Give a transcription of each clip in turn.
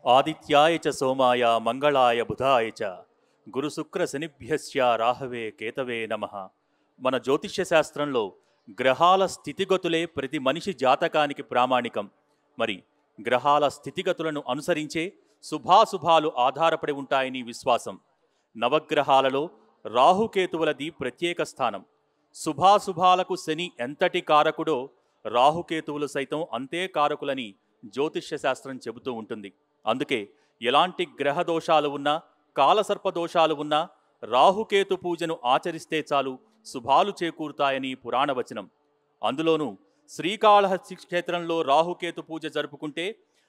ఆదిత్యాయ చ సోమాయ మంగళాయ బుధాయ చ గురుశుక్ర శనిభ్యస్య రాహవే కేతవే నమః. మన జ్యోతిష్య శాస్త్రంలో గ్రహాల స్థితిగతులే ప్రతి మనిషి జాతకానికి ప్రామాణికం. మరి గ్రహాల స్థితిగతులను అనుసరించే శుభాశుభాలు ఆధారపడి ఉంటాయని విశ్వాసం. నవగ్రహాలలో రాహుకేతువులది ప్రత్యేక స్థానం. శుభాశుభాలకు శని ఎంతటి కారకుడో రాహుకేతువులు సైతం అంతే కారకులని జ్యోతిష్య శాస్త్రం చెబుతూ ఉంటుంది. అందుకే ఎలాంటి గ్రహ దోషాలు ఉన్నా, కాలసర్ప దోషాలు ఉన్నా రాహుకేతు పూజను ఆచరిస్తే చాలు శుభాలు చేకూరుతాయని పురాణవచనం. అందులోనూ శ్రీకాళహస్తి క్షేత్రంలో రాహుకేతు పూజ జరుపుకుంటే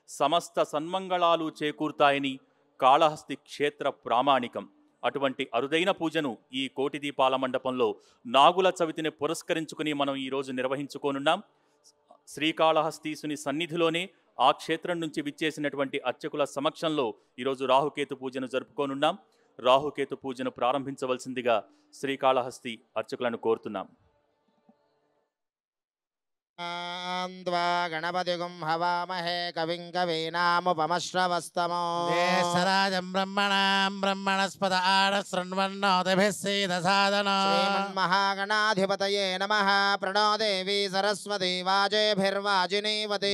సమస్త సన్మంగళాలు చేకూరుతాయని కాళహస్తి క్షేత్ర ప్రామాణికం. అటువంటి అరుదైన పూజను ఈ కోటి దీపాల మండపంలో నాగుల చవితిని పురస్కరించుకుని మనం ఈరోజు నిర్వహించుకోనున్నాం. శ్రీకాళహస్తీసుని సన్నిధిలోనే ఆ క్షేత్రం నుంచి విచ్చేసినటువంటి అర్చకుల సమక్షంలో ఈరోజు రాహుకేతు పూజను జరుపుకోనున్నాం. రాహుకేతు పూజను ప్రారంభించవలసిందిగా శ్రీకాళహస్తి అర్చకులను కోరుతున్నాం. గణపతిగుం హవామహే కవిం కవీనాముపమశ్రవస్తమో జ్యేష్ఠరాజం బ్రహ్మణాం బ్రహ్మణస్పద ఆనశృణ్వన్నోతిభిస్సీదసాదనో శ్రీమన్మహాగణాధిపతయే నమః. ప్రణో దేవీ సరస్వతీ వాజేభిర్వాజినీవతి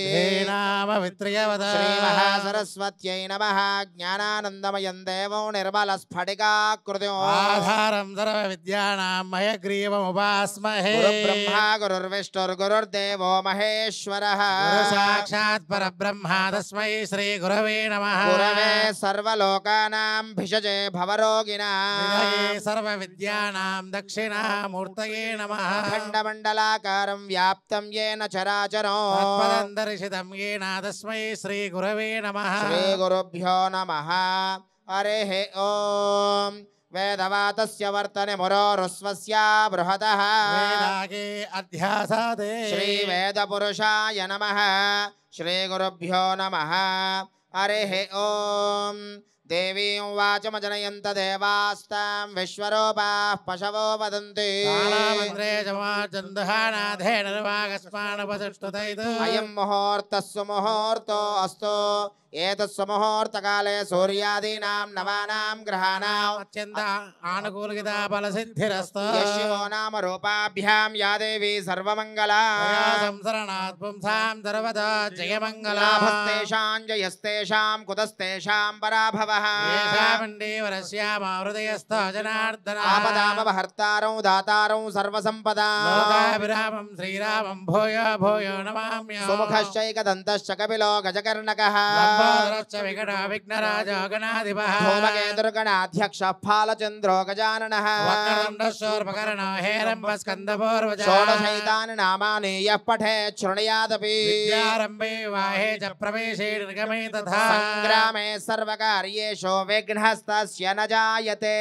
నామవిత్రియవద శ్రీమహాసరస్వత్యై నమః. జ్ఞానానందమయం దేవం నిర్మలస్ఫటికాకృతిం ఆధారం సర్వవిద్యానాం హయగ్రీవముపాస్మహే. గురుబ్రహ్మా గురుర్విష్ణుర్గురుర్దేవో మహేశ్వరః. సాక్షాత్ పరబ్రహ్మ తస్మై శ్రీ గురవే నమః. గురవే సర్వలోకానాం భిషజే భవరోగిణాం నిధయే సర్వవిద్యానాం దక్షిణామూర్తయే నమః. ఖండమండలాకారం వ్యాప్తం యేన చరాచరం తత్పదం దర్శితం యేన తస్మై శ్రీ గురవే నమః. శ్రీ గురుభ్యో నమః. హరిః ఓం. వేదవాతస్య వర్తనే మురోరుస్వస్య బృహతః వేదాగే అధ్యాసాదే శ్రీ వేదపురుషాయ నమః. శ్రీ గురుభ్యో నమః. హరిః ఓం. దేవీం వాచమజనయంత దేవాస్తాం విశ్వరూపాః పశవో వదంతి. అయం ముహూర్తః సుముహూర్తో అస్తు. ఏతస్సు ముహూర్తకాలే సూర్యాదీనాం నవానాం గ్రహాణాం అత్యంత ఆనుకూలితా ఫలసిద్ధిరస్తు. యశివో నామ రూపాభ్యాం యా దేవీ సర్వమంగళా. సంసరణాత్ పుంసాం సర్వదా జయమంగళా. లాభస్తేషాం జయస్తేషాం కుతస్తేషాం పరాభవః. వరస్యామ హృదయస్థ జనార్దన ఆపదామపహర్తారం దాతారం సర్వసంపదాం. లోకాభిరామం శ్రీరామం భూయో భూయో నమామ్యహం. సుముఖశ్చైకదంతశ్చ కపిలో గజకర్ణకః. లంబోదరశ్చ వికటో విఘ్నరాజో గణాధిపః. ధూమకేతుర్గణాధ్యక్షः ఫాలచంద్రో గజాననः. వక్రతుండశూర్పకర్ణో హేరంబస్కందపూర్వజः. షోడశైతాని నామాని యః పఠేత్ శృణుయాదపి. విద్యారంభే వాహే చ ప్రవేశే నిర్గమే తథా. సంగ్రామే సర్వకార్యేషు విఘ్నస్తస్య న జాయతే.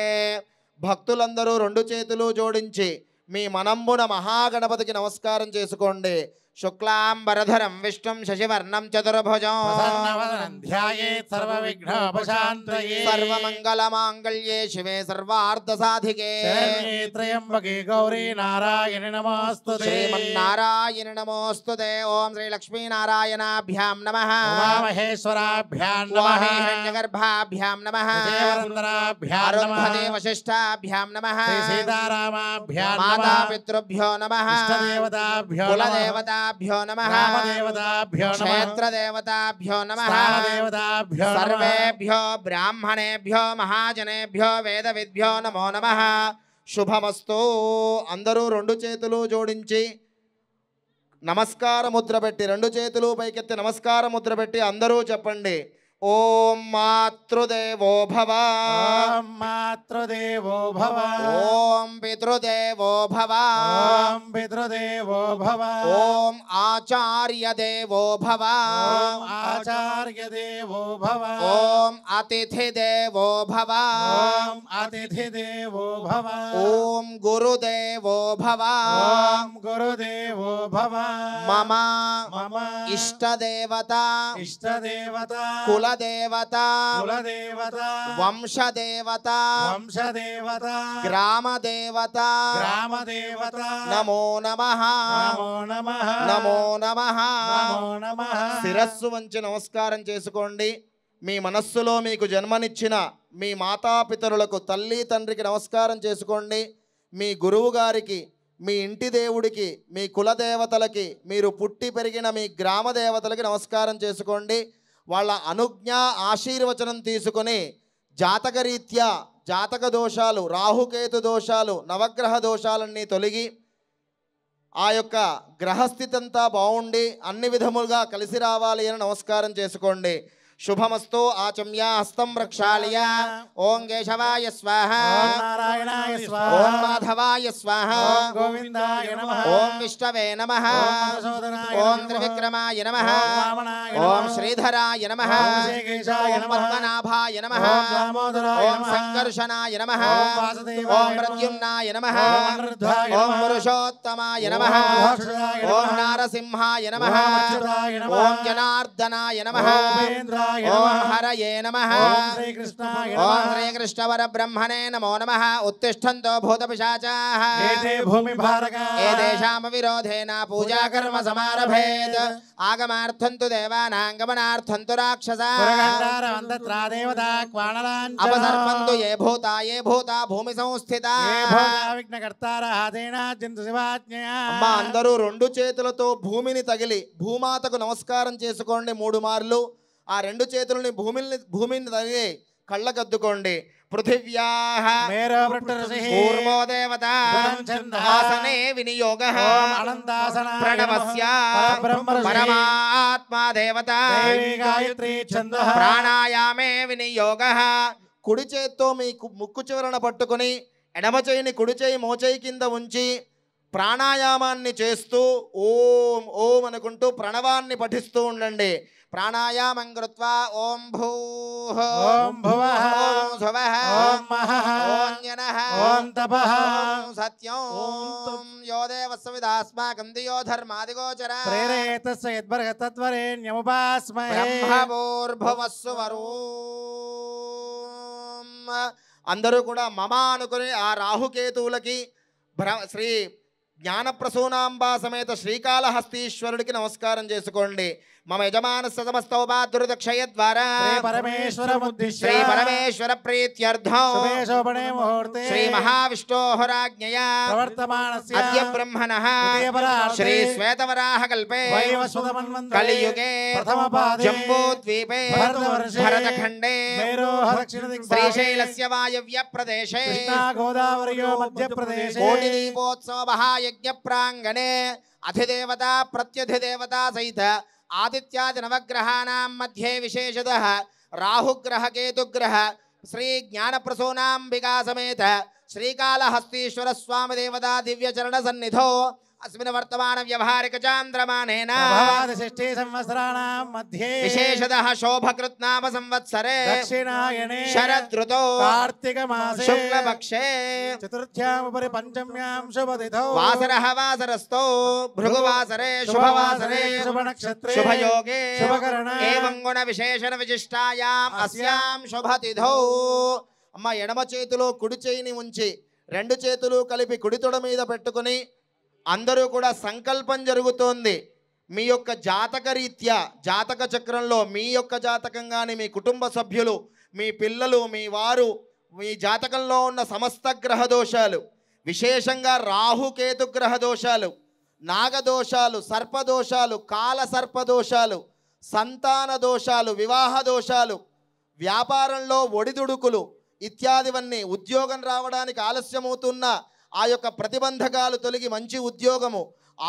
భక్తులందరూ రెండు చేతులు జోడించి మీ మనంబున మహాగణపతికి నమస్కారం చేసుకోండి. శుక్లాంబరధరం విష్ణుం శశివర్ణం చతుర్భుజం ప్రసన్నవదనం ధ్యాయేత్ సర్వవిఘ్నోపశాంతయే. సర్వమంగళమాంగళ్యే శివే సర్వార్థసాధికే. శరణ్యే త్రయంబకే గౌరీ నారాయణి నమోస్తుతే. శ్రీమన్నారాయణ నమోస్తుతే. ఓం శ్రీ లక్ష్మీనారాయణాభ్యాం నమః. ఉమామహేశ్వరాభ్యాం నమః. వామహిరణ్యగర్భాభ్యాం నమః. విజయవరందరాభ్యాం నమః. అరుంధతే వశిష్టాభ్యాం నమః. శ్రీ సీతారామాభ్యాం నమః. మాతాపితృభ్యో నమః. ఇష్టదేవతాభ్యో నమః. కులదేవతాభ్యో నమః. గ్రామదేవతాభ్యో నమః. క్షేత్రదేవతాభ్యో నమః. స్థానదేవతాభ్యో నమః. సర్వేభ్యో బ్రాహ్మణేభ్యో మహాజనేభ్యో వేదవిద్భ్యో నమో నమః. శుభమస్తు. అందరూ రెండు చేతులు జోడించి నమస్కార ముద్ర పెట్టి, రెండు చేతులు పైకెత్తి నమస్కార ముద్ర పెట్టి అందరూ చెప్పండి. ఓం మాతృదేవో భవ. ఓం మాతృదేవో భవ. ఓం పితృదేవో భవ. ఓం పితృదేవో భవ. ఓం ఆచార్యదేవో భవ. ఓం ఆచార్యదేవో భవ. ఓం అతిథిదేవో భవ. ఓం అతిథిదేవో భవ. ఓం గురుదేవో భవ. ఓం గురుదేవో భవ. మమ మమ ఇష్టదేవత ఇష్టదేవత కులదేవత కులదేవత వంశదేవత వంశదేవత గ్రామదేవత గ్రామదేవత నమో నమః. నమో నమః. నమో నమః. నమో నమః. శిరస్సు వంచి నమస్కారం చేసుకోండి. మీ మనస్సులో మీకు జన్మనిచ్చిన మీ మాతాపితరులకు తల్లి తండ్రికి నమస్కారం చేసుకోండి. మీ గురువు గారికి, మీ ఇంటి దేవుడికి, మీ కులదేవతలకి, మీరు పుట్టి పెరిగిన మీ గ్రామ దేవతలకి నమస్కారం చేసుకోండి. వాళ్ళ అనుజ్ఞ ఆశీర్వచనం తీసుకొని జాతకరీత్యా జాతక దోషాలు, రాహుకేతు దోషాలు, నవగ్రహ దోషాలన్నీ తొలగి ఆ యొక్క గ్రహస్థితి అంతా బాగుండి అన్ని విధములుగా కలిసి రావాలి అని నమస్కారం చేసుకోండి. శుభమస్తు. ఆచమ్య హస్తం ప్రక్షాళయ. ఓం కేశవాయ స్వాహ. ఓం నారాయణాయ స్వాహ. ఓం మాధవాయ స్వాహ. ఓం గోవిందాయ నమః. ఓం విష్ణవే నమః. ఓం మధుసూదనాయ ఓం నమః. త్రివిక్రమాయ నమః. ఓం వామనాయ ఓం నమః. శ్రీధరాయ నమః. ఓం శ్రీకేశాయ ఓం నమః. పద్మనాభాయ నమః. ఓం దామోదరాయ ఓం నమః. సంకర్షణాయ నమః. ఓం వాసుదేవాయ ఓం నమః. ప్రద్యుమ్నాయ నమః. ఓం అనిరుద్ధాయ ఓం నమః. పురుషోత్తమాయ ఓం నమః. మహాక్షరాయ ఓం నమః. నారసింహాయ నమః. ఓం అచ్యుతాయ నమః. ఓం జనార్దనాయ నమః. ఓం ఉపేంద్రాయ ఓం నమః. హరయే నమః. ఓం శ్రీకృష్ణాయ ఓం నమః. శ్రీకృష్ణవరబ్రహ్మణే నమో నమః. ఉత్తిష్టంతో భూతపిశాచాః ఏతే భూమిభారకాః. ఏతేషామవిరోధేన పూజాకర్మ సమారభేత్. ఆగమార్థం తు దేవానాం గమనార్థం తు రాక్షసాః. పురగంధారవంతత్రాదేవతా క్వాణలాంఛ. అపసర్పంతు ఏ భూతా భూమి సంస్థితా. ఏ భోగా విఘ్నకర్తారః తేనార్జంతు శివాజ్ఞయా. అమ్మ అందరూ రెండు చేతులతో భూమిని తగిలి భూమాతకు నమస్కారం చేసుకోండి 3 మార్లు. ఆ 2 చేతులని భూమిని తగిలి కళ్ళకద్దుకోండి. పృథివ్యాః మేరో వృట్టఋషిః. కూర్మో దేవత బృహం ఛందః. ఆసనే వినియోగః. ఓం అనంతాసనాయ ప్రణవస్య నమః. పరబ్రహ్మఋషిః. పరమాత్మా దేవత. దేవీ గాయత్రీ ఛందః. ప్రాణాయామే వినియోగః. కుడి చేత్తో మీ ముక్కు చివరన పట్టుకొని ఎడమ చేయిని కుడి చేయి మోచేయి కింద ఉంచి ప్రాణాయామాన్ని చేస్తూ ఓం ఓం అనుకుంటూ ప్రణవాన్ని పఠిస్తూ ఉండండి. ప్రాణాయామం కృత్వా ఓం భూః ఓం భువః. ఓం శువః ఓం మహః. ఓం జనః ఓం తపః. ఓం సత్యం ఓం యో దేవస్సవిదాస్మాకం దియో ధర్మాదిగోచర ప్రేరేతస్య యద్బర్హతత్వరేణ్యముపాస్మహే. బ్రహ్మభూర్భువస్సు వరూ. అందరూ కూడా మమ అనుకుని ఆ రాహుకేతువులకి శ్రీ జ్ఞానప్రసూనాంబా సమేత శ్రీకాళహస్తీశ్వరుడికి నమస్కారం చేసుకోండి. మమ యజమాన సమస్తౌపాదురుదక్షయ ద్వారా శ్రీ పరమేశ్వరముద్దిశ్య. శ్రీ పరమేశ్వర ప్రీత్యర్థం శుభే శోభనే ముహూర్తే. శ్రీ మహావిష్ణోరాజ్ఞయా ప్రవర్తమానస్య. అద్య బ్రహ్మణః తృతీయపరార్ధే. శ్రీ శ్వేతవరాహ కల్పే వైవస్వతమన్వంతరే. కలియుగే ప్రథమపాదే. జంబూద్వీపే భరతవర్షే. భరతఖండే మేరోః దక్షిణదిగ్భాగే. శ్రీశైలస్య వాయవ్య ప్రదేశే కృష్ణా గోదావరియో మధ్యప్రదేశే. కోటిదీపోత్సవ మహాయజ్ఞ ప్రాంగణే అధిదేవత ప్రత్యధిదేవత సహిత ఆదిత్యాది నవగ్రహానాం మధ్యే విశేషతః రాహుగ్రహ కేతుగ్రహ శ్రీ జ్ఞానప్రసూనాంబికా సమేత శ్రీకాళహస్తీశ్వర స్వామి దేవతా దివ్యచరణ సన్నిధో అస్మిన్ వర్తమాన వ్యవహారిక చాంద్రమానేన ప్రభావతి సంవత్సరాణం మధ్యే విశేషతః శోభకృత్ నామ సంవత్సరే దక్షిణాయనే శరదృతో కార్తీక మాసే శుక్లపక్షే చతుర్థ్యాముపరి పంచమ్యాం శుభతిథౌ వాసరః వాసరస్థో భృగువాసరే శుభవాసరే శుభనక్షత్రే శుభయోగే శుభకరణే ఏవం గుణ విశేషణ విశిష్టాయాం అస్యాం శుభతిథౌ. అమ్మ ఎడమ చేతిలో కుడి చేయిని ఉంచి 2 చేతులు కలిపి కుడి తొడ మీద పెట్టుకుని అందరూ కూడా సంకల్పం జరుగుతోంది. మీ యొక్క జాతక రీత్యా జాతక చక్రంలో మీ యొక్క జాతకం కానీ మీ కుటుంబ సభ్యులు మీ పిల్లలు మీ వారు మీ జాతకంలో ఉన్న సమస్త గ్రహ దోషాలు విశేషంగా రాహుకేతు గ్రహ దోషాలు నాగదోషాలు సర్పదోషాలు కాల సర్పదోషాలు సంతాన దోషాలు వివాహ దోషాలు వ్యాపారంలో ఒడిదుడుకులు ఇత్యాదివన్నీ ఉద్యోగం రావడానికి ఆలస్యమవుతున్న ఆ యొక్క ప్రతిబంధకాలు తొలగి మంచి ఉద్యోగము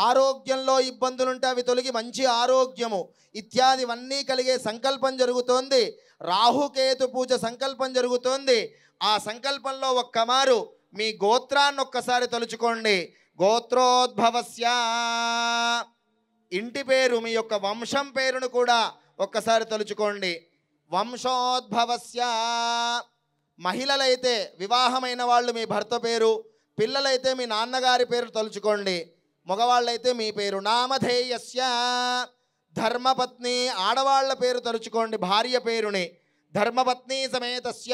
ఆరోగ్యంలో ఇబ్బందులుంటే అవి తొలగి మంచి ఆరోగ్యము ఇత్యాదివన్నీ కలిగే సంకల్పం జరుగుతోంది. రాహుకేతు పూజ సంకల్పం జరుగుతోంది. ఆ సంకల్పంలో ఒక్కమారు మీ గోత్రాన్ని ఒక్కసారి తలుచుకోండి. గోత్రోద్భవస్య ఇంటి పేరు మీ యొక్క వంశం పేరును కూడా ఒక్కసారి తలుచుకోండి. వంశోద్భవస్య మహిళలైతే వివాహమైన వాళ్ళు మీ భర్త పేరు, పిల్లలైతే మీ నాన్నగారి పేరు తలుచుకోండి. మగవాళ్ళైతే మీ పేరు. నామధేయస్య ధర్మపత్ని ఆడవాళ్ల పేరు తలుచుకోండి భార్య పేరుని. ధర్మపత్ని సమేతస్య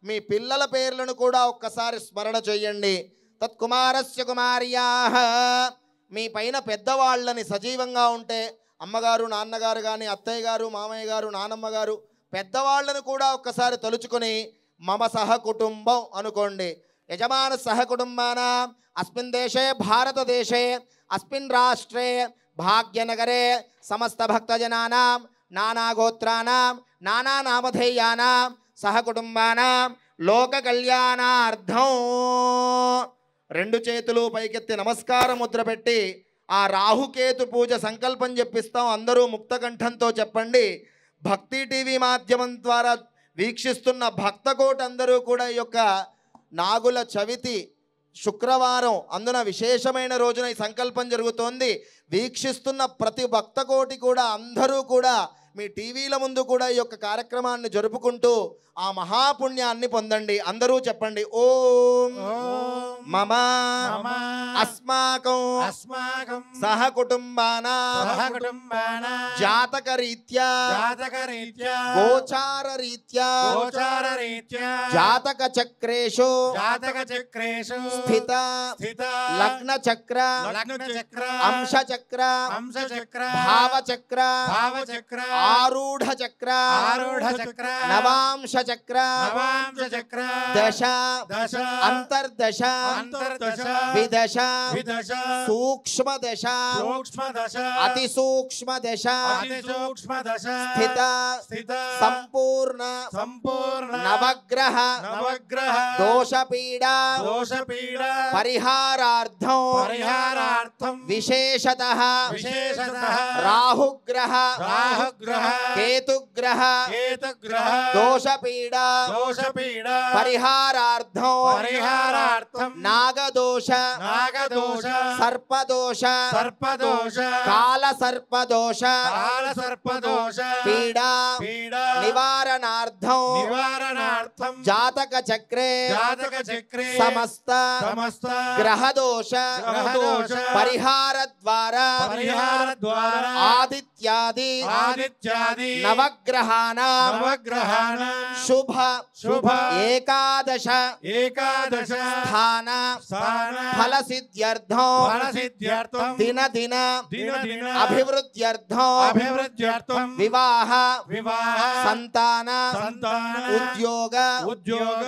మీ పిల్లల పేర్లను కూడా ఒక్కసారి స్మరణ చేయండి. తత్కుమారస్య కుమార్యాః మీ పైన పెద్దవాళ్ళని సజీవంగా ఉంటే అమ్మగారు నాన్నగారు కానీ అత్తయ్య గారు మామయ్య గారు నానమ్మ గారు పెద్దవాళ్ళను కూడా ఒక్కసారి తలుచుకొని మమ సహ కుటుంబం అనుకోండి. యజమాన సహ కుటుంబానాం అస్మిన్ దేశే భారతదేశే అస్మిన్ రాష్ట్రే భాగ్యనగరే సమస్త భక్తజనానాం నానాగోత్రానాం నానానామధేయానాం సహ కుటుంబానాం లోక కళ్యాణార్థం. రెండు చేతులు పైకెత్తి నమస్కార ముద్ర పెట్టి ఆ రాహుకేతు పూజ సంకల్పం చెప్పిస్తాం. అందరూ ముక్తకంఠంతో చెప్పండి. భక్తి టీవీ మాధ్యమం ద్వారా వీక్షిస్తున్న భక్తకోటి అందరూ కూడా ఈ యొక్క నాగుల చవితి శుక్రవారం అందున విశేషమైన రోజున ఈ సంకల్పం జరుగుతోంది. వీక్షిస్తున్న ప్రతి భక్తకోటి కూడా అందరూ కూడా మీ టీవీల ముందు కూడా ఈ యొక్క కార్యక్రమాన్ని జరుపుకుంటూ ఆ మహాపుణ్యాన్ని పొందండి. అందరూ చెప్పండి. ఓం మమ అస్మాకం సహ కుటుంబానాం జాతక రీత్యా గోచార రీత్యా జాతక చక్రేషు స్థిత లగ్న చక్ర అంశ చక్ర భావచక్ర ఆరూఢ చక్ర నవాంశ చక్ర దశ అంతర్దశ విదశ సూక్ష్మ దశ అతి సూక్ష్మ దశ స్థిత సంపూర్ణ నవగ్రహ దోషపీడ పరిహారార్థం విశేషతః రాహుగ్రహ కేతుగ్రహ దోషపీడ పరిహారార్థం నాగదోష సర్పదోష కాల సర్పదోష పీడా నివారణార్థం జాతక చక్రే సమస్త గ్రహదోష పరిహార ద్వారా ఆదిత్యాది నవగ్రహాణాం శుభ ఏకాదశ స్థాన ఫల సిద్ధ్యర్థం దిన అభివృద్ధ్యర్థం వివాహ సంతాన ఉద్యోగ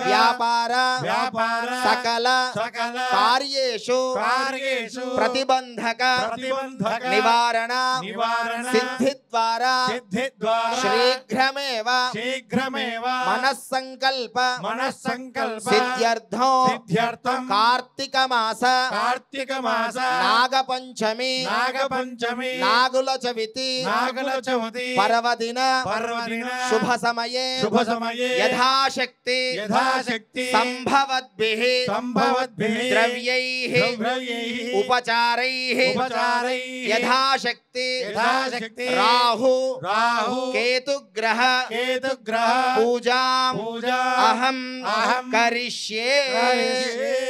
వ్యాపార సకల కార్యేషు ప్రతిబంధక నివారణ సిద్ధి ద్వారా శీఘ్రమేవ మనస్సంకల్ప సిద్ధ్యర్థం కార్తీక మాస నాగపంచమి నాగుల చవితి పర్వదిన శుభ సమయే యథాశక్తి సంభవద్భిః ద్రవ్యైః ఉపచారైః యథాశక్తి రాహు కేతుగ్రహ పూజాం అహం కరిష్యే.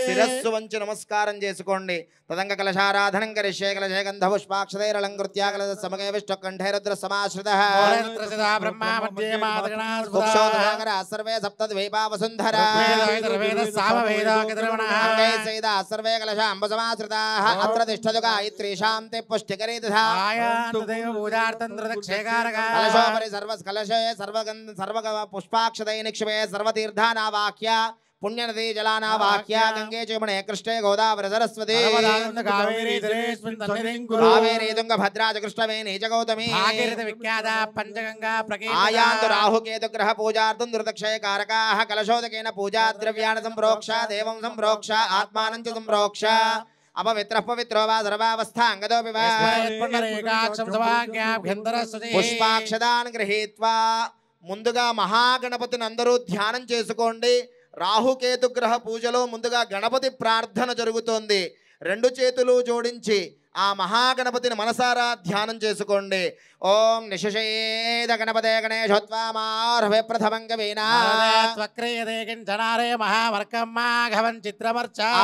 శిరస్సు వంచి నమస్కారం చేసుకోండి. తదంగ కలశారాధనం కరిష్యే. కలశే గంధ పుష్పాక్షరైరలంకృత్యా కలశ సమగే విష్ణుకంఠే రుద్ర సమాశ్రితః సర్వే సప్తద్వైపా వసుంధరా సర్వే కలశ అంబ సమాశ్రితాః అత్ర తిష్టతు గాయత్రీ శాంతి పుష్టికరీ తథా కలశోపరి సర్వస్కలశే సర్వ పుష్పాక్షదై నిక్షిపే సర్వతీర్థానావాక్య పుణ్యనదీ జలానావాక్య గంగే చమనే కృష్ణే గోదావరి సరస్వతి కావేరీ తుంగభద్రా చ కృష్ణవేణీ చ గౌతమీ ఆయాంతు రాహుకేతుగ్రహ పూజార్థం దుర్దక్షయకారకాః కలశోదకేన పూజా ద్రవ్యాణి సంప్రోక్ష దేవం సంప్రోక్ష ఆత్మానం చ సంప్రోక్ష అపవిత్రో వా సర్వావస్థాంగదోపి వా పుష్పాక్షదాన్ గృహీత్వా. ముందుగా మహాగణపతిని అందరూ ధ్యానం చేసుకోండి. రాహుకేతుగ్రహ పూజలో ముందుగా గణపతి ప్రార్థన జరుగుతోంది. రెండు చేతులు జోడించి ఆ మహాగణపతిని మనసారా ధ్యానం చేసుకోండి. ఓం నిశేషేద గణపతే గణేశోత్వామార్హవే ప్రథమం కవీనా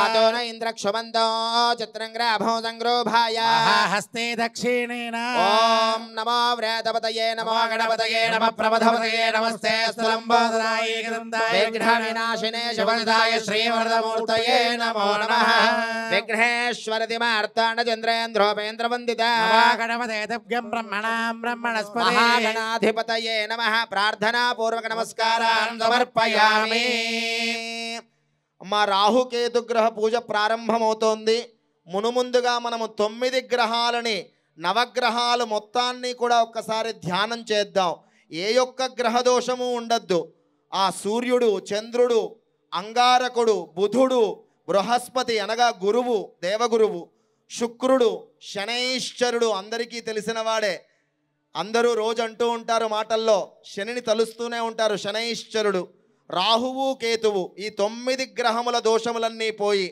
ఆతోన ఇంద్రక్షుమంతో చిత్రంగ్రాభో సంగ్రోభాయ హస్తే దక్షిణేన. ఓం నమో వ్రేతపతయే నమో గణపతయే నమ ప్రమథపతయే నమస్తే స్థలంబోధరాయ విఘ్న వినాశినే శివదాయ శ్రీవరదమూర్తయే నమో నమః. విఘ్నేశ్వరతి మార్తాండ చంద్రేంద్రోపేంద్ర వందిత గణపతే దివ్యం బ్రహ్మణా బ్రహ్మణాం బ్రహ్మణస్పదే మహాగణాధిపతయే నమః. ప్రార్థనాపూర్వక నమస్కారాన్ సమర్పయామి. మా రాహుకేతు గ్రహ పూజ ప్రారంభమవుతోంది. మునుముందుగా మనము 9 గ్రహాలని, నవగ్రహాలు మొత్తాన్ని కూడా ఒక్కసారి ధ్యానం చేద్దాం. ఏ యొక్క గ్రహ దోషము ఉండద్దు. ఆ సూర్యుడు, చంద్రుడు, అంగారకుడు, బుధుడు, బృహస్పతి అనగా గురువు, దేవగురువు, శుక్రుడు, శనైశ్చరుడు అందరికీ తెలిసిన వాడే. అందరూ రోజు అంటూ ఉంటారు మాటల్లో, శనిని తలుస్తూనే ఉంటారు. శనైశ్చరుడు, రాహువు, కేతువు, ఈ 9 గ్రహముల దోషములన్నీ పోయి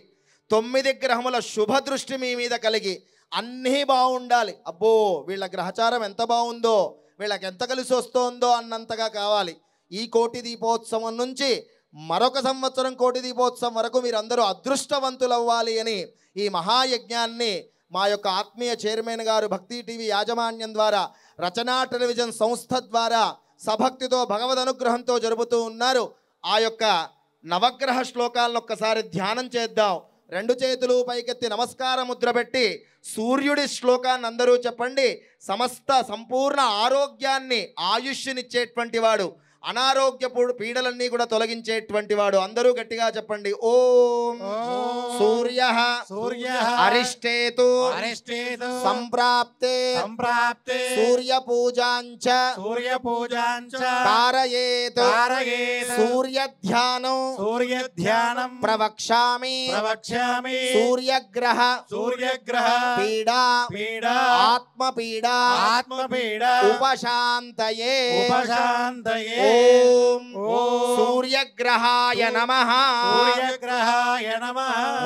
9 గ్రహముల శుభ దృష్టి మీ మీద కలిగి అన్నీ బాగుండాలి. అబ్బో వీళ్ళ గ్రహచారం ఎంత బాగుందో, వీళ్ళకి ఎంత కలిసి వస్తోందో అన్నంతగా కావాలి. ఈ కోటి దీపోత్సవం నుంచి మరొక సంవత్సరం కోటి దీపోత్సవం వరకు మీరందరూ అదృష్టవంతులు అవ్వాలి అని ఈ మహాయజ్ఞాన్ని మా యొక్క ఆత్మీయ చైర్మన్ గారు భక్తి టీవీ యాజమాన్యం ద్వారా, రచనా టెలివిజన్ సంస్థ ద్వారా సభక్తితో భగవద్ అనుగ్రహంతో జరుపుతూ ఉన్నారు. ఆ యొక్క నవగ్రహ శ్లోకాలను ఒక్కసారి ధ్యానం చేద్దాం. 2 చేతులు పైకెత్తి నమస్కార ముద్ర పెట్టి సూర్యుడి శ్లోకాన్ని అందరూ చెప్పండి. సమస్త సంపూర్ణ ఆరోగ్యాన్ని, ఆయుష్నిచ్చేటువంటి వాడు, అనారోగ్య పీడలన్నీ కూడా తొలగించేటువంటి వాడు. అందరూ గట్టిగా చెప్పండి. ఓం సూర్యః అరిష్టేతు సంప్రాప్తే సూర్యపూజాంచ कारयेत् सूर्यध्यानं प्रवक्ष्यामि सूर्यग्रह पीडा आत्मपीडा उपशान्तये ओम सूर्यग्रहाय नमः.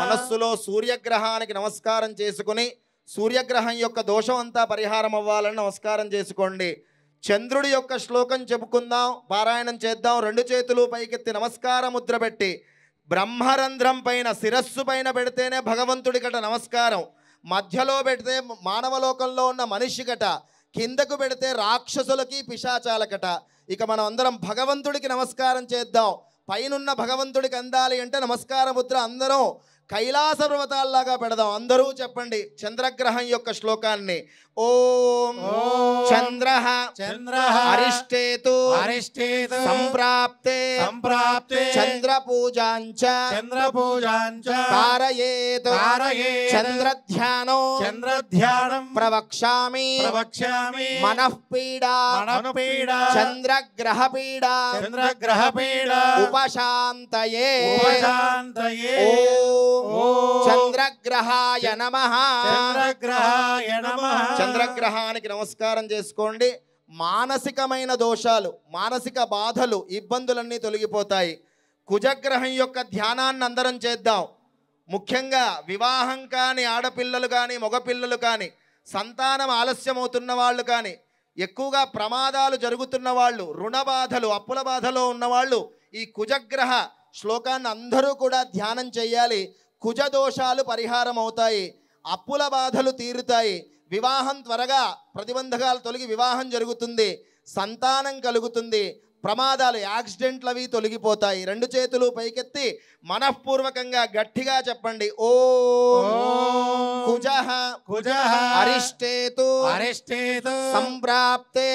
మనస్సులో సూర్యగ్రహానికి నమస్కారం చేసుకుని సూర్యగ్రహం యొక్క దోషం అంతా పరిహారం అవ్వాలని నమస్కారం చేసుకోండి. చంద్రుడి యొక్క శ్లోకం చెప్పుకుందాం, పారాయణం చేద్దాం. 2 చేతులు పైకెత్తి నమస్కార ముద్ర పెట్టి బ్రహ్మరంధ్రం పైన, శిరస్సు పైన పెడితేనే భగవంతుడికట నమస్కారం. మధ్యలో పెడితే మానవలోకంలో ఉన్న మనిషికట, కిందకు పెడితే రాక్షసులకి, పిశాచాలకట. ఇక మనం అందరం భగవంతుడికి నమస్కారం చేద్దాం. పైనున్న భగవంతుడికి అందాలి అంటే నమస్కార ముద్ర అందరం కైలాస పర్వతాల్లాగా పెడదాం. అందరూ చెప్పండి చంద్రగ్రహం యొక్క శ్లోకాన్ని. ఓం చంద్రః అరిష్టేతు సంప్రాప్తే చంద్రపూజాంచ कारयेत् చంద్రధ్యానం ప్రవక్ష్యామి మనఃపీడా చంద్రగ్రహపీడా ఉపశాంతయే ఓం చంద్రగ్రహాయ నమః. చంద్రగ్రహానికి నమస్కారం చేసుకోండి. మానసికమైన దోషాలు, మానసిక బాధలు, ఇబ్బందులన్నీ తొలగిపోతాయి. కుజగ్రహం యొక్క ధ్యానాన్ని అందరం చేద్దాం. ముఖ్యంగా వివాహం కాని ఆడపిల్లలు కానీ, మగపిల్లలు కానీ, సంతానం ఆలస్యమవుతున్న వాళ్ళు కానీ, ఎక్కువగా ప్రమాదాలు జరుగుతున్న వాళ్ళు, రుణ బాధలు, అప్పుల బాధలో ఉన్నవాళ్ళు ఈ కుజగ్రహ శ్లోకాన్ని అందరూ కూడా ధ్యానం చేయాలి. కుజ దోషాలు పరిహారం అవుతాయి, అప్పుల బాధలు తీరుతాయి, వివాహం త్వరగా ప్రతిబంధకాలు తొలగి వివాహం జరుగుతుంది, సంతానం కలుగుతుంది, ప్రమాదాలు, యాక్సిడెంట్లు అవి తొలగిపోతాయి. 2 చేతులు పైకెత్తి మనఃపూర్వకంగా గట్టిగా చెప్పండి. ఓం కుజః అరిష్టేతు సంప్రాప్తే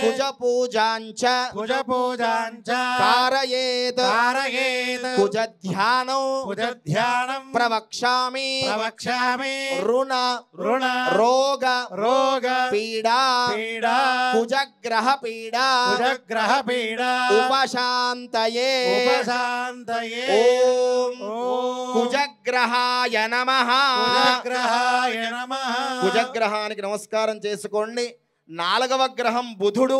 కుజపూజాంచ कारयेत् కుజధ్యానం ప్రవక్ష్యామి రుణ రోగ పీడా కుజగ్రహ పీడా ఉపశాంతయే ఓం కుజగ్రహాయ నమః. కుజగ్రహానికి నమస్కారం చేసుకోండి. 4వ గ్రహం బుధుడు.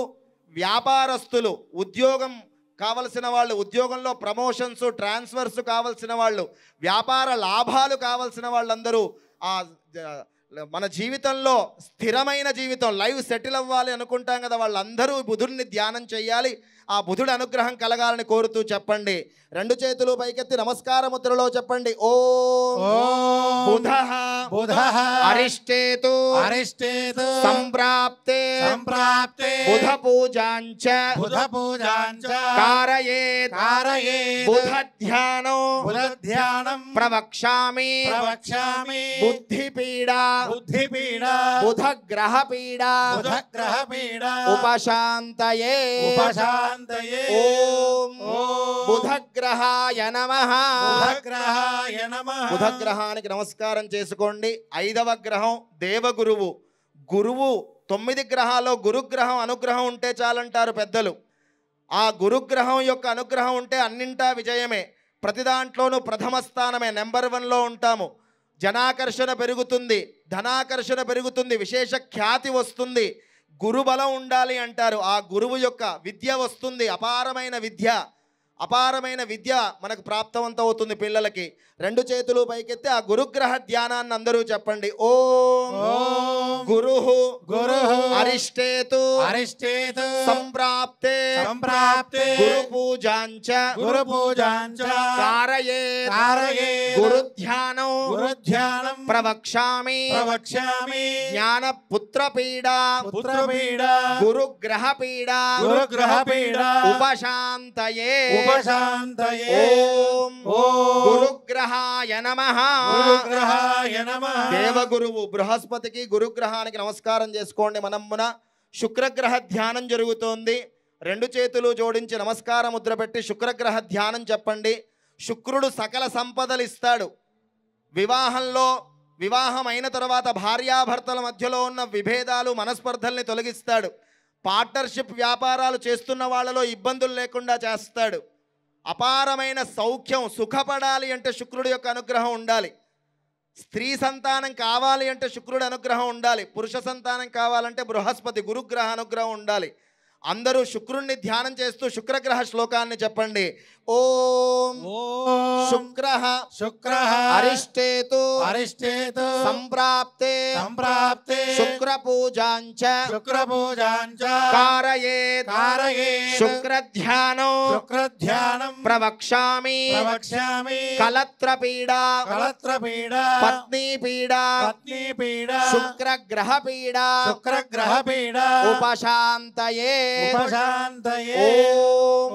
వ్యాపారస్తులు, ఉద్యోగం కావలసిన వాళ్ళు, ఉద్యోగంలో ప్రమోషన్స్, ట్రాన్స్ఫర్స్ కావలసిన వాళ్ళు, వ్యాపార లాభాలు కావలసిన వాళ్ళందరూ మన జీవితంలో స్థిరమైన జీవితం, లైఫ్ సెటిల్ అవ్వాలి అనుకుంటాం కదా, వాళ్ళందరూ బుధుడిని ధ్యానం చేయాలి. ఆ బుధుడి అనుగ్రహం కలగాలని కోరుతూ చెప్పండి. 2 చేతులు పైకెత్తి నమస్కార ముద్రలో చెప్పండి. ఓం బుధః అరిష్టేతు సంప్రాప్తే బుధపూజాంచ कारयेत् బుధధ్యానం ప్రవక్ష్యామి బుద్ధిపీడా బుద్ధిపీడ బుధగ్రహ పీడ బుధగ్రహ పీడ ఉపశాంతయే ఉపశాంతయే ఓం బుధగ్రహాయ నమః బుధగ్రహాయ నమః బుధగ్రహానికి నమస్కారం చేసుకోండి. 5వ గ్రహం దేవగురువు. గురువు 9 గ్రహాల్లో గురుగ్రహం అనుగ్రహం ఉంటే చాలంటారు పెద్దలు. ఆ గురుగ్రహం యొక్క అనుగ్రహం ఉంటే అన్నింటా విజయమే. ప్రతి దాంట్లోనూ ప్రథమ స్థానమే, నెంబర్ 1లో ఉంటాము. జనాకర్షణ పెరుగుతుంది, ధనాకర్షణ పెరుగుతుంది, విశేష ఖ్యాతి వస్తుంది. గురుబలం ఉండాలి అంటారు. ఆ గురువు యొక్క విద్య వస్తుంది, అపారమైన విద్య. అపారమైన విద్య మనకు ప్రాప్తవంతవుతుంది పిల్లలకి. 2 చేతులు పైకెత్తి ఆ గురుగ్రహ ధ్యానాన్ని అందరూ చెప్పండి. ఓం గురుః అరిష్టేతు సంప్రాప్తే గురు పూజాంచ కారయేత్ గురుధ్యానం ప్రవక్ష్యామి జ్ఞాన పుత్రపీడా గురుగ్రహ పీడా ఉపశాంతయే ఓం గురుగ్రహాయ నమః దేవగురువు బృహస్పతికి గురుగ్రహానికి నమస్కారం చేసుకోండి. మనమున శుక్రగ్రహ ధ్యానం జరుగుతోంది. 2 చేతులు జోడించి నమస్కార ముద్ర పెట్టి శుక్రగ్రహ ధ్యానం చెప్పండి. శుక్రుడు సకల సంపదలు ఇస్తాడు. వివాహం అయిన తర్వాత భార్యాభర్తల మధ్యలో ఉన్న విభేదాలు మనస్పర్ధల్ని తొలగిస్తాడు. పార్ట్నర్షిప్ వ్యాపారాలు చేస్తున్న వాళ్ళలో ఇబ్బందులు లేకుండా చేస్తాడు. అపారమైన సౌఖ్యం, సుఖపడాలి అంటే శుక్రుడి యొక్క అనుగ్రహం ఉండాలి. స్త్రీ సంతానం కావాలి అంటే శుక్రుడి అనుగ్రహం ఉండాలి. పురుష సంతానం కావాలంటే బృహస్పతి గురుగ్రహ అనుగ్రహం ఉండాలి. అందరూ శుక్రుణ్ణి ధ్యానం చేస్తూ శుక్రగ్రహ శ్లోకాన్ని చెప్పండి. ఓం శుక్రః అరిష్టేతు సంప్రాప్తే శుక్రపూజాంచ కారయేత్ శుక్రధ్యానం ప్రవక్ష్యామి కలత్రపీడా పత్నీపీడా శుక్రగ్రహపీడా ఉపశాంతయే ఓం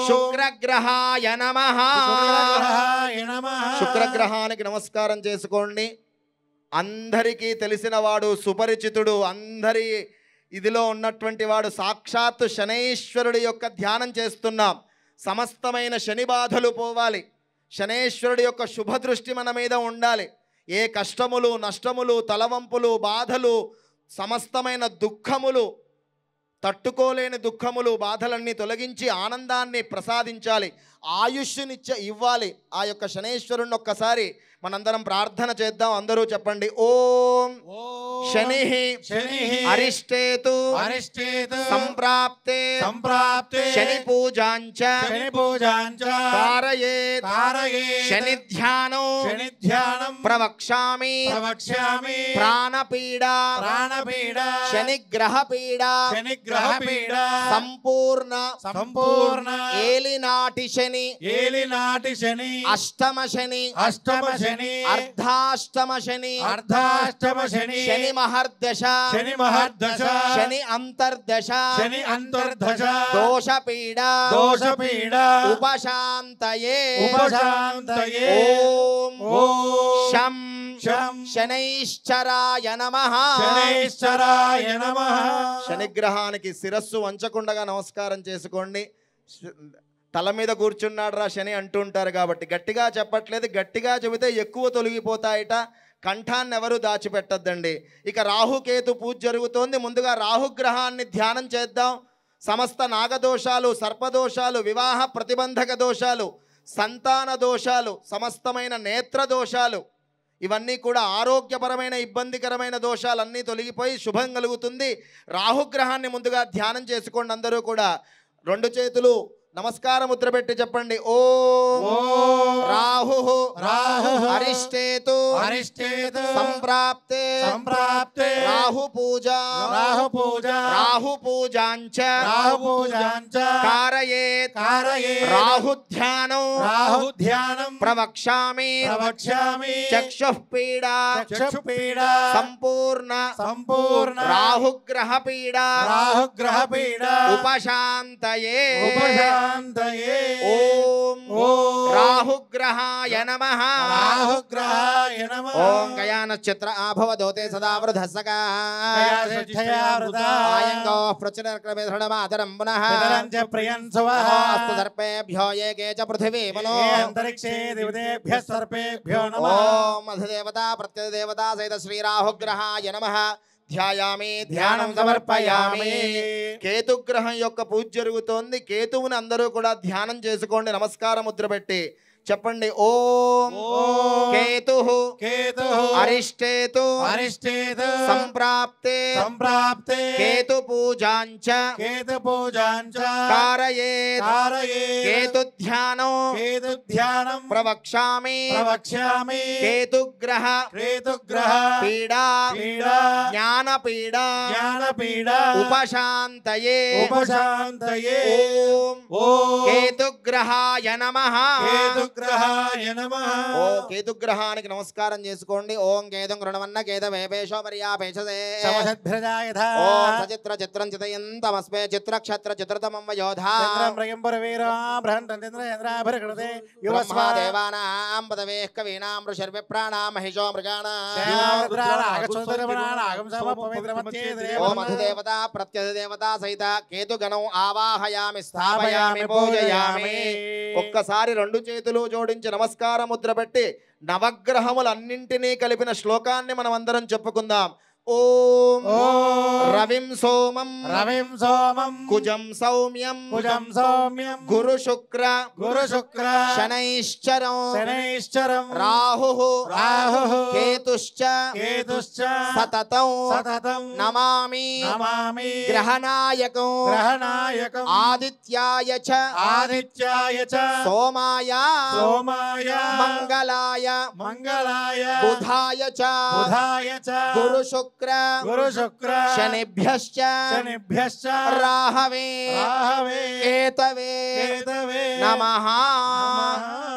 శుక్రగ్రహాయ నమః శుక్రగ్రహానికి నమస్కారం చేసుకోండి. అందరికీ తెలిసినవాడు, సుపరిచితుడు, అందరి ఇదిలో ఉన్నటువంటి వాడు సాక్షాత్తు శనైశ్వరుడి యొక్క ధ్యానం చేస్తున్నాం. సమస్తమైన శని బాధలు పోవాలి. శనైశ్వరుడి యొక్క శుభదృష్టి మన మీద ఉండాలి. ఏ కష్టములు, నష్టములు, తలవంపులు, బాధలు, సమస్తమైన దుఃఖములు, తట్టుకోలేని దుఃఖములు, బాధలన్నీ తొలగించి ఆనందాన్ని ప్రసాదించాలి. ఇవ్వాలి. ఆ యొక్క శనైశ్వరుణ్ణి ఒక్కసారి మనందరం ప్రార్థన చేద్దాం. అందరూ చెప్పండి. ఓం శని అరిష్టేతు సంప్రాప్తే శని పూజాంచ కారయేత్ శనిధ్యానం ప్రవక్ష్యామి ప్రాణపీడా శనిగ్రహ పీడా సంపూర్ణ ఏలినాటి శని అష్టమ శని అర్ధాష్టమ శని శని మహర్దశ శని అంతర్దశ దోషపీడా ఉపశాంతయే ఓం శం శనైశ్చరాయ నమః శనిగ్రహానికి శిరస్సు వంచకుండగా నమస్కారం చేసుకోండి. తల మీద కూర్చున్నాడు రా శని అంటుంటారు కాబట్టి గట్టిగా చెప్పట్లేదు. గట్టిగా చెబితే ఎక్కువ తొలగిపోతాయట. కంఠాన్ని ఎవరు దాచిపెట్టద్దండి. ఇక రాహుకేతు పూజ జరుగుతోంది. ముందుగా రాహుగ్రహాన్ని ధ్యానం చేద్దాం. సమస్త నాగదోషాలు, సర్పదోషాలు, వివాహ ప్రతిబంధక దోషాలు, సంతాన దోషాలు, సమస్తమైన నేత్ర దోషాలు, ఇవన్నీ కూడా ఆరోగ్యపరమైన ఇబ్బందికరమైన దోషాలన్నీ తొలగిపోయి శుభం కలుగుతుంది. రాహుగ్రహాన్ని ముందుగా ధ్యానం చేసుకోండి. అందరూ కూడా 2 చేతులు నమస్కార ముద్ర పెట్టి చెప్పండి. ఓం రాహు అరిష్టేతు సంప్రాప్తే రాహు పూజాంచ కారయేత్ రాహుధ్యానం ప్రవక్ష్యామి చక్షుః పీడా సంపూర్ణ రాహుగ్రహ పీడా ఉపశాంతయే ఓం రాహుగ్రహాయ రాహుగ్రహాయ నమః రాహుగ్రహాయ నమః ఓం గయానశ్చిత్ర ఆభవదోతే సదా వృధస్సగా గయాశిక్షయా వృధా ఆయంగో ప్రచురక్రమే దృఢమాదరం పునః పితరం చ ప్రియం సువః అస్తు దర్పేభ్యో ఏకే చ పృథివీ మనో ఏ అంతరిక్షే దివదేభ్యః సర్పేభ్యో నమః ఓం అధిదేవతా ప్రత్యదేవతా సహిత శ్రీరాహుగ్రహాయ నమః ధ్యాయామి ధ్యానం సమర్పయామి కేతుగ్రహం యొక్క పూజ జరుగుతోంది కేతువుని అందరూ కూడా ధ్యానం చేసుకోండి నమస్కార ముద్ర పెట్టి చెప్పండి ఓం కేతు కేతు అరిష్టేతు అరిష్టేతు సంప్రాప్తే సంప్రాప్తే కేతు పూజాంచ కేతు పూజాంచ కారయేత్ కారయేత్ కేతు ధ్యానం కేతు ధ్యానం ప్రవక్ష్యామి ప్రవక్ష్యామి కేతుగ్రహ కేతుగ్రహ పీడా పీడా జ్ఞానపీడా జ్ఞానపీడా ఉపశాంతయే ఉపశాంతయే ఓం ఓం కేతుగ్రహాయ నమః కేతుగ్రహాయ నమః ఓ కేతుగ్రహానికి నమస్కారం చేసుకోండి ఓం కేతుం గృణవన్న కేతవేపేశో పర్యాపేషసే సమసద్భ్రజాయథా ఓం సచిత్ర చిత్రం చితయంతమస్మే చిత్రక్షత్ర చిత్రతమం యోధా చంద్రం ప్రయం పురవీరా బృహంతంద్రేంద్రాభరకృతే బ్రహ్మా యువస్వా దేవానాం పదవేః కవీనాం ఋషిర్విప్రాణాం మహిషో మృగాణాం ఓం అధిదేవతా ప్రత్యధిదేవతా సహిత కేతుగణం ఆవాహయామి స్థాపయామి పూజయామి ఒక్కసారి రెండు చేతులు జోడించి నమస్కార ముద్ర పెట్టి నవగ్రహములన్నింటినీ కలిపిన శ్లోకాన్ని మనం అందరం చెప్పుకుందాం ఓం రవిం సోమం రవిం సోమం కుజం సౌమ్యం కుజం సౌమ్యం గురు శుక్ర శనైశ్చరం శనైశ్చరం రాహుః కేతుశ్చ సతతం నమామి గ్రహనాయకం ఆదిత్యాయ చ సోమాయ మంగళాయ బుధాయ చ గురు శుక్ర శనిభ్యశ్చ రాహవే కేతవే నమః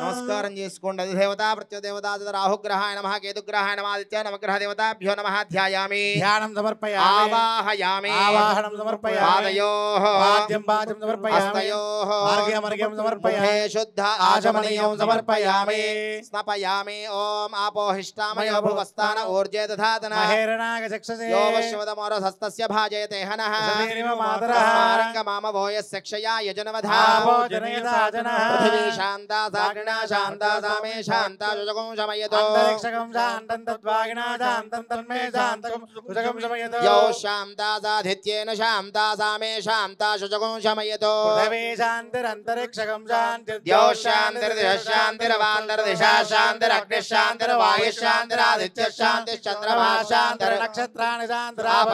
నమస్కారం చేసుకోండి అధిదేవతా ప్రత్యదేవతా రాహుగ్రహాయ నమః కేతుగ్రహాయ నమః ఆదిత్య నవగ్రహ దేవతాభ్యో నమః ధ్యాయామి ధ్యానం సమర్పయామి ఆవాహయామి ఆవాహనం సమర్పయామి పాదయోః పాద్యం పాద్యం సమర్పయామి హస్తయోః మార్గ్యం మార్గ్యం సమర్పయామి ముఖే శుద్ధ ఆచమనీయం సమర్పయామి స్నపయామి ఓం ఆపోహిష్టామయో భువస్థాన ఊర్జే దధాతన మహేరణాగ చక్షసే यो वश्यवदमोरधस्तस्य भाजयते हनः सदैव मातरः तस्मारङ्गमामभोयस्य क्षया यजनवधा आपो जनयता जनः पृथिवी शान्ता साग्निना शान्ता सामे शान्ता शुचकं शमयतो अंतरिक्षकं शान्तं तद्वागिना शान्तं तन्मे शान्तकं शुचकं शमयतो यो शान्ता साधित्येन शान्ता सामे शान्ता शुचकं शमयतो पृथिवी शान्तिरन्तरिक्षकं द्यौ शान्तिर्दिशः शान्तिरवान्तर्दिशा शान्तिरग्निः शान्तिर्वायुः शान्तिरादित्यः शान्तिश्चन्द्रमा शान्तिर्नक्षत्रः नक्षत्राणि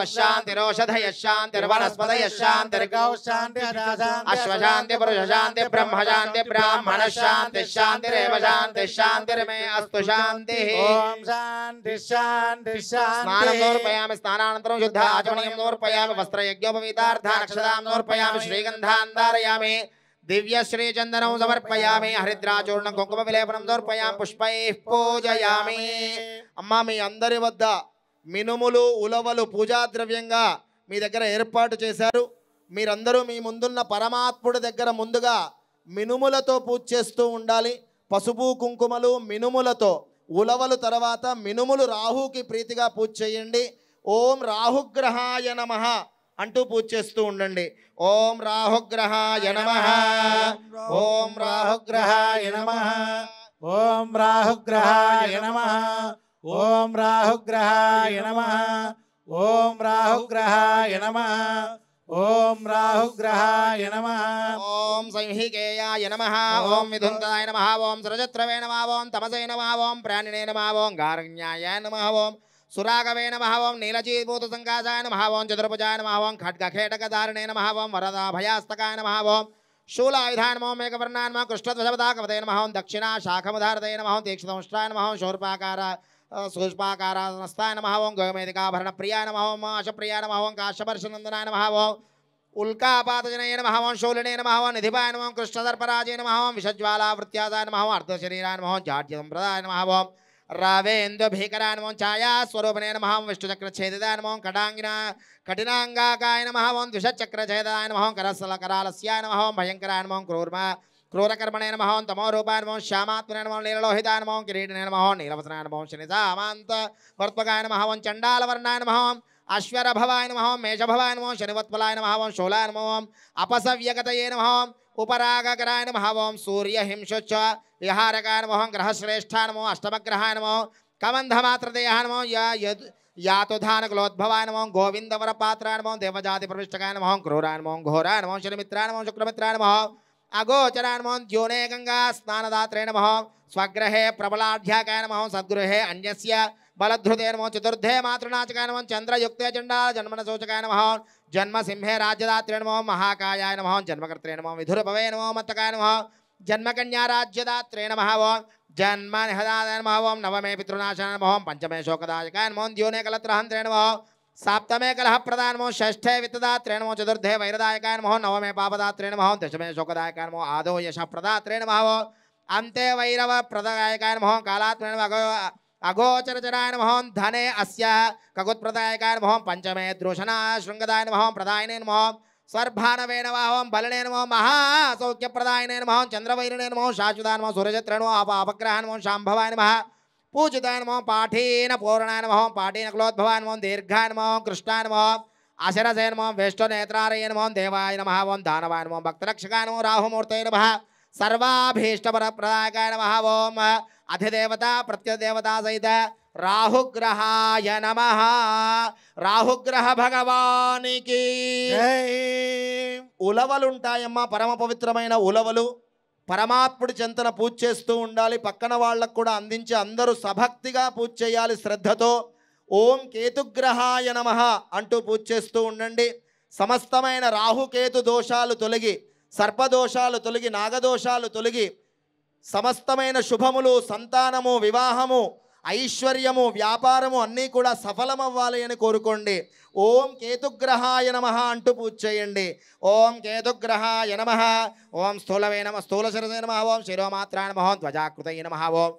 शान्तिरोषधयः शान्तिर्वनस्पतयः शान्तिर्गौ शान्ति अश्वशान्ति पुरुषशान्ति ब्रह्मशान्ति ब्राह्मणः शान्तिः शान्तिरेव शान्तिः शान्तिर्मे अस्तु शान्तिः ओम शान्ति शान्ति स्नानं शान्ति समर्पयामि स्नानानन्तरं शुद्ध आचमनीयं समर्पयामि वस्त्रयज्ञोपवीतार्थान् अक्षतां समर्पयामि श्रीगन्धान् धारयामि दिव्य श्रीचन्दनं समर्पयामि हरिद्राचूर्णं कुङ्कुमविलेपनं समर्पयामि पुष्पैः पूजयामि अम्मा మీ అందరి వద్ద మినుములు ఉలవలు పూజా ద్రవ్యంగా మీ దగ్గర ఏర్పాటు చేశారు మీరందరూ మీ ముందున్న పరమాత్ముడి దగ్గర ముందుగా మినుములతో పూజ చేస్తూ ఉండాలి పసుపు కుంకుమలు మినుములతో ఉలవలు తర్వాత మినుములు రాహుకి ప్రీతిగా పూజ చేయండి ఓం రాహుగ్రహాయ నమః అంటూ పూజ చేస్తూ ఉండండి ఓం రాహుగ్రహాయ నమః ఓం రాహుగ్రహాయ నమః ఓం రాహుగ్రహాయ నమః ఓం రాహుగ్రహాయ నమః ఓం రాహుగ్రహాయ నమః ఓం రాహుగ్రహాయ నమః ఓం సంహికేయాయ నమః ఓం విధుంతాయ నమః ఓం సరజత్రవే నమః ఓం తమసే నమః ఓం ప్రాణినే నమః ఓం గార్గ్యాయ నమః ఓం సురాగవే నమః ఓం నీలజీభూత సంకాసాయ నమః ఓం చతుర్భుజాయ నమః ఓం ఖడ్గఖేటకధారిణే నమః ఓం వరదాభయాస్తకాయ నమః ఓం शूलायुधाय नमः मेघवर्णाय नमः कृष्णध्वजपताकवते नमः ओं दक्षिणा शाखमुधारते नमः ओं तीक्ष्णदंष्ट्राय नमः ओं शूर्पाकार सूष्पाकारास्ताय नमः ओं गोमेधिकाभरणप्रियाय नमः ओं आशप्रियाय नमः ओं काश्यपर्शनन्दनाय नमः ओं उल्कापातजनये नमः ओं शूलिने नमः ओं निधिपाय नमः ओं कृष्णदर्पराजे नमः ओं विषज्वालावृत्यादाय नमः ओं अर्धशरीराय नमः ओं जाड्यसम्प्रदाय नमः ओं रावेन्द्रभीकराय नमः छायास्वरूपिणे नमः ओं विष्णुचक्रच्छेदिताय नमः ओं कटाङ्गिना कठिनाङ्गाकाय नमः ओं द्विषचक्रच्छेदाय नमः ओं करसलकरालस्याय नमः ओं भयङ्कराय नमः ओं क्रूर्मा క్రూరకర్మణే నమః తమోరూపాయ నమః శ్యామాత్మనే నమః నీలలోహితాయ నమః కిరీటినే నమః నీలవసనాయ నమః శనిసామాంత వర్త్మకాయ నమః చండాలవర్ణాయ నమః అశ్వరభవాయ నమః మేషభవాయ నమః శనివత్పలాయ నమః శూలాయ నమః అపసవ్యగతయే నమః ఉపరాగకరాయ నమః సూర్యహింసోచ్చ విహారకాయ నమః గ్రహశ్రేష్ఠాయ నమః అష్టమగ్రహాయ నమః కమంధమాత్రదేయాయ నమః యాతుధానకులోద్భవాయ నమః గోవిందవరపాత్రాయ నమః దేవజాతి ప్రవిష్టకాయ నమః క్రూరాయ నమః ఘోరాయ నమః శనిమిత్రాయ నమః శుక్రమిత్రాయ నమః అగోచరాయ నమః ద్యోనే గంగా స్నానదాత్రే నమః స్వగృహే ప్రబలాఢ్యాకాయ నమః సద్గృహే అన్యస్య బలధృతే నమః చతుర్థే మాతృనాచకాయ నమః చంద్రయుక్తే చండాల జన్మనశోచకాయ నమః జన్మసింహే రాజ్యదాత్రే నమః మహాకాయాయ నమః జన్మకర్త్రే నమః విధురభవే నమః మత్తకాయ నమః జన్మకన్యా రాజ్యదాత్రే నమః జన్మనిహదాయ నమః నవమే పితృనాశాయ నమః పంచమే శోకదాయకాయ నమః ద్యోనే కలత్రహంత్రే నమః सप्तमे कलह प्रदाय नमः षष्ठे वित्तदात्रे नमः चतुर्थे वैरदायकाय नमः नवमे पापदात्रे नमः दशमे शोकदायकाय नमः आदौ यशप्रदात्रे नमः अन्ते वैरव प्रदायकाय नमः कालात्रे नमः अगोचरचराय नमः धने अस्य कगुत्प्रदायकाय नमः पंचमे द्रोषणा शृंगदाय नमः प्रदायने नमः सर्भानवे नमः बलने नमः महासौख्यप्रदायने नमः चंद्रवैरणे नमः शाश्वताय नमः सूर्यचत्रे नमः अपग्रहाय नमः शाम्भवाय नमः पूजिताय नमः पाठेन पूर्णाय नमः पाठेन क्लोद्भवाय नमः दीर्घाय नमः कृष्णाय नमः अशरसे नमः वेष्टनेत्रारये नमः देवाय नमः ओं दानवाय नमः भक्तरक्षकाय नमः राहुमूर्तये नमः सर्वाभीष्टवरप्रदायकाय नमः ओं अधिदेवता प्रत्यदेवता सहित राहुग्रहाय नमः राहुग्रह भगवानिकी ఉలవలుంటాయమ్మ పరమ పవిత్రమైన ఉలవలు పరమాత్ముడి చెంతన పూజ చేస్తూ ఉండాలి పక్కన వాళ్ళకు కూడా అందించి అందరూ సభక్తిగా పూజ చేయాలి శ్రద్ధతో ఓం కేతుగ్రహాయ నమః అంటూ పూజ చేస్తూ ఉండండి సమస్తమైన రాహుకేతు దోషాలు తొలగి సర్పదోషాలు తొలగి నాగదోషాలు తొలగి సమస్తమైన శుభములు సంతానము వివాహము ఐశ్వర్యము వ్యాపారము అన్నీ కూడా సఫలమవ్వాలి అని కోరుకోండి ఓం కేతుగ్రహాయ నమః అంటూ పూజ చేయండి ఓం కేతుగ్రహాయ నమః ఓం స్థూలవే నమః స్థూలశిరసే నమః ఓం శిరోమాత్రాయ నమః ధ్వజాకృతయే నమః ఓం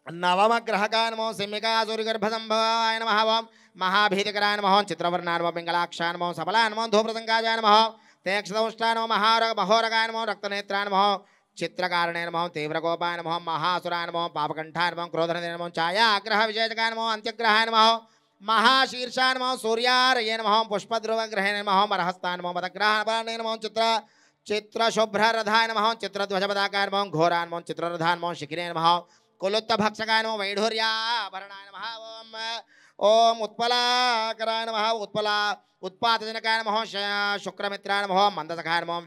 నవమగ్రహకాయ నమః సింహికాసురిగర్భసంభవాయ నమః ఓం మహాభీతికరాయ నమః చిత్రవర్ణాయ నమః పింగళాక్షాయ నమః సబలాయ నమః ధూమ్రసంకాయ నమః తేక్షదౌష్టాయ నమః మహోరగాయ నమః రక్తనేత్రాయ నమః चित्रकारणे नमः तीव्रकोपाय नमः महासुराय नमः पापकंठाय नमः क्रोधने नमः छायाग्रह विशेषकाय नमः अंत्यग्रहाय नमः महाशीर्षाय नमः सूर्यारये नमः पुष्पध्रुवग्रहे नमः मरहस्ताय नमः मदग्रहाय नमः चित्रशुभ्ररथाय नमः चित्रध्वजपदाकाय नमः घोराय नमः चित्ररथाय नमः शिखिरे नमः कुलुत्तभक्षकाय नमः वैढूर्याभरणाय नमः ओम उत्पलाकराय नमः उत्पातजनकाय नमः शुक्रमित्राय नमः मंदसखाय नमः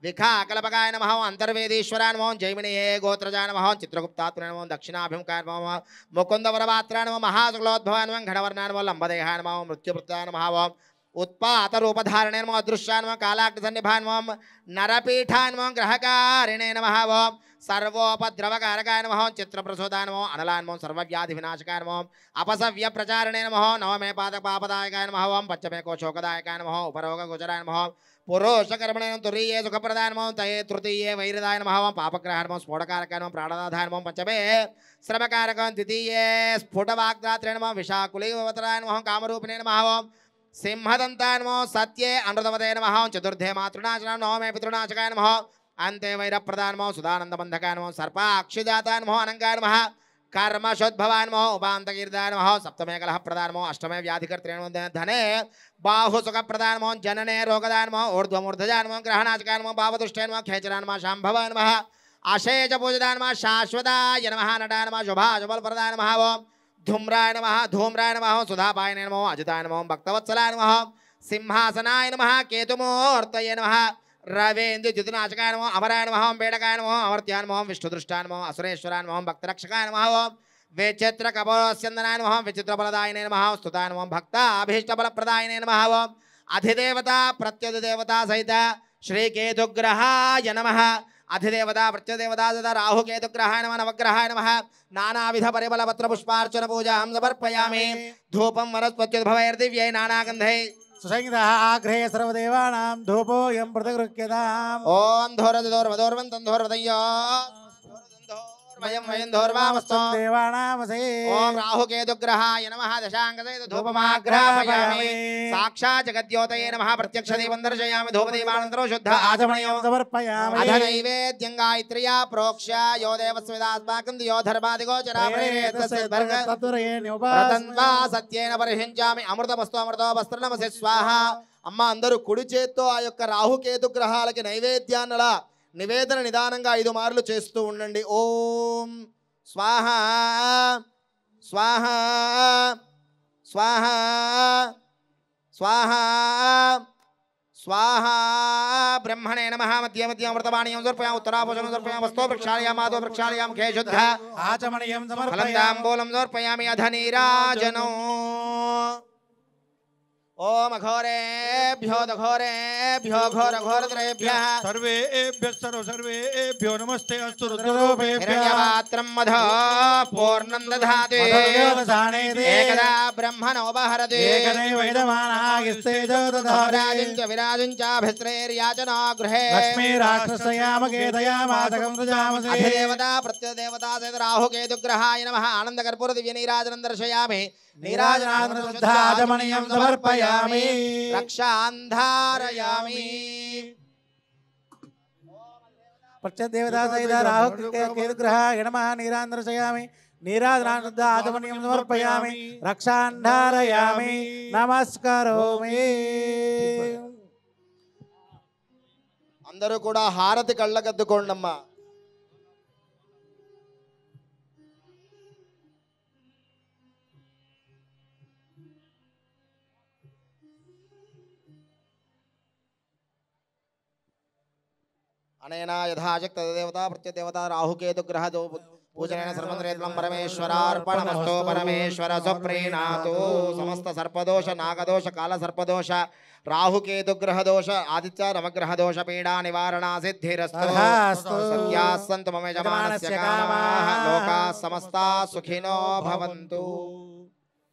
विखाकलपकाय नमः अंतर्वेदीश्वराय नमः जैमिनेये गोत्रजाय नमः चित्रगुप्तात्मने नमः दक्षिणाभिमुखाय नमः मुकुंदवरपात्राय नमः महासुगलोद्भवाय नमः घनवर्णाय नमः लंबदेहाय नमः मृत्युवृत्ताय नमः उत्पातरूपधारणे नमः अदृश्याय नमः कालाग्निसन्निभाय नमः नरपीठाय नमः ग्रहकारिणे नमः सर्वोपद्रवकारकाय नमः चित्रप्रसोदाय नमः अनलाय नमः सर्वव्याधिविनाशकाय नमः अपसव्यप्रचारणे नमः नवमे पादपापदायकाय नमः पंचमे कोशोकदायकाय नमः उपरोगगोचराय नमः पुरुषकर्मणे तुरीये सुखप्रदाय नमः तये तृतीये वैरदाय नमः पापग्रहाय नमः स्फोटकारकाय नमः प्राणदाधाय नमः पंचमे श्रमकारकाय द्वितीये स्फुटवाग्दात्रे नमः विशाकुलीवतराय नमः कामरूपिणे नमः सिंहदन्ताय नमः सत्ये अमृतवते नमः चतुर्थे मातृनाशनाय नवमे पितृनाशकाय नमः अन्ते वैरप्रदाय नमः सुदानन्दबन्धकाय नमः सर्पाक्षिजाताय नमः अनङ्गाय नमः कर्मशोद्भवाय नमः उपान्तकीर्ताय नमः सप्तमे कलहप्रदाय नमः अष्टमे व्याधिकर्त्रे नमः धने बाहुसुखप्रदाय नमः जनने रोगदाय नमः ऊर्ध्वमूर्धजाय नमः ग्रहणाचकाय नमः भावदुष्टे नमः खेचराय नमः शाम्भवाय नमः अशेषपूजिताय नमः शाश्वताय नमः नटाय नमः शुभाशुभलप्रदाय नमः धूम्राय नमः सुधापाय नमः अजिताय नमः भक्तवत्सलाय नमः सिंहासनाय नमः केतुमूर्तये नमः रवेन्द्रजितनाशकाय नमः अमराय नमः बेडकाय नमः अमर्त्याय नमः विष्णुदृष्टाय नमः असुरेश्वराय नमः भक्तरक्षकाय नमः विचित्रकपोलस्यन्दनाय नमः विचित्रबलदायिने नमः स्तुताय नमः भक्ताभीष्टबलप्रदायिने नमः अधिदेवता प्रत्यधिदेवता सहित श्रीकेतुग्रहाय नमः अधिदेवता प्रत्यदेवता सहित राहुकेतुग्रहाय नमः नवग्रहाय नमः नानाविध परिमलपत्र पुष्पार्चन पूजां समर्पयामि धूपं वनस्पत्युद्भवैर्दिव्यै नानागन्धै सुसंहितः आग्रहे सर्वदेवानां धूपोऽयं प्रतिगृह्यताम् ओम धोरदोर्वदोर्वन्तं धोर्वदय्यो वयं वयन्दोर्वामस्तु देवानामसे ओम राहुकेतुग्रहाय नमः दशाङ्गसहित धूपमाग्रापयामि साक्षात् जगद्योतये नमः प्रत्यक्ष दीपं दर्शयामि धूपदीपानन्तरो शुद्ध आचमनीयं समर्पयामि अध नैवेद्यं गायत्र्या प्रोक्ष्य यो देवस्वेदास्माकं यो धर्मादिगोचरा प्रतन्वा सत्येन परिहिंचामि अमृतमस्तु अमृतो वस्त्रनमसि स्वाहा అమ్మ అందరూ కుడి చేత్తో ఆ యొక్క రాహుకేతు గ్రహాలకి నైవేద్యాన్నలా నివేదన నిదానంగా 5 మార్లు చేస్తూ ఉండండి ఓం స్వాహ స్వాహ స్వాహ స్వాహ స్వాహ బ్రహ్మణే నమః మధ్య మధ్య అమృతవాణీయం సమర్పయామి ఉత్తరాభూషణం సమర్పయామి వస్తో ప్రక్షాళయామి మాదో ప్రక్షాళయామి ఖే శుద్ధ ఆచమనీయం సమర్పయామి ఫలంతాంబూలం సమర్పయామి అధ నీరాజనో ओम अघोरेभ्यो दघोरेभ्यो घोर घोरद्रेभ्यः सर्वेभ्यः सर्वेभ्यो नमस्ते अस्तु रुद्ररूपेभ्यः हिरण्यपात्रं मधो पूर्णं दधाति एकदा ब्रह्मणोपहरति एकदैव इदमानागिस्तेजो विराजं च विराजञ्चाभिस्त्रैर्याचनो गृहे लक्ष्मीराक्षसयामकेतयामादकं सृजामसे अधिदेवता प्रत्यदेवता सहित राहुकेतुग्रहाय नमः आनन्दकर्पूर दिव्यनीराजनं दर्शयामि नीराजनादमणीयं समर्पयामि रक्षान्धारयामि प्रत्यदेवता सहित राहुकेतुग्रहाय नमः नीराजनादर्शयामि नीराजनादमणीयं समर्पयामि रक्षान्धारयामि नमस्करोमि అందరూ కూడా హారతి కళ్ళకద్దుకోండమ్మా अनेन यथाशक्त देवता प्रत्यदेवता राहुकेतुग्रह पूजनेन सर्वन्द्रेत्वं परमेश्वरार्पणमस्तु परमेश्वर सुप्रीणातु समस्त सर्पदोष नागदोष काल सर्पदोष राहुकेतुग्रह दोष आदित्य नवग्रह दोष पीडा निवारणा सिद्धिरस्तु सत्याः सन्तु मम यजमानस्य कामाः लोकाः समस्ताः सुखिनो भवन्तु।